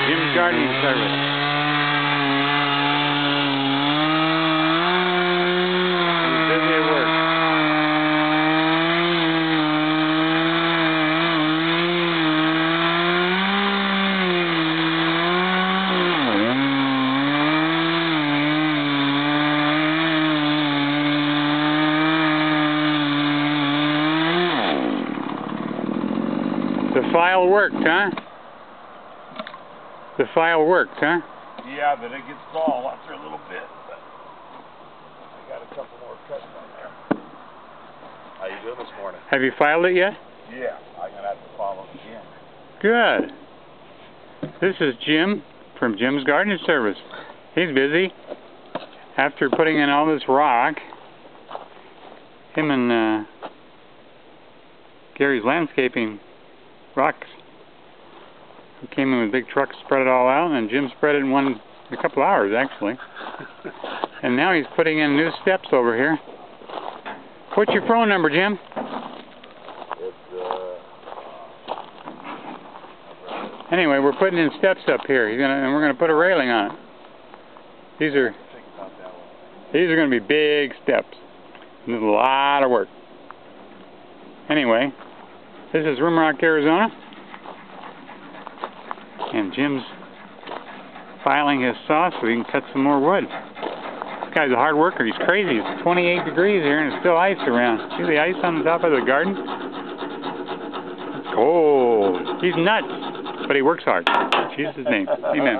Jim's Gardening Service. He's busy at work. The file worked, huh? The file worked, huh? Yeah, but it gets dull after a little bit. But I got a couple more cuts on there. How you doing this morning? Have you filed it yet? Yeah, I'm gonna have to file it again. Good. This is Jim from Jim's Gardening Service. He's busy. After putting in all this rock, him and Gary's Landscaping rocks, who came in with big trucks, spread it all out, and Jim spread it in a couple hours actually. And now he's putting in new steps over here. What's your phone number, Jim? Anyway, we're putting in steps up here. And we're gonna put a railing on it. These are gonna be big steps. There's a lot of work. Anyway, this is Rimrock, Arizona, and Jim's filing his saw so he can cut some more wood. This guy's a hard worker. He's crazy. It's 28 degrees here and there's still ice around. See the ice on the top of the garden? It's cold. He's nuts, but he works hard. In Jesus' name. Amen.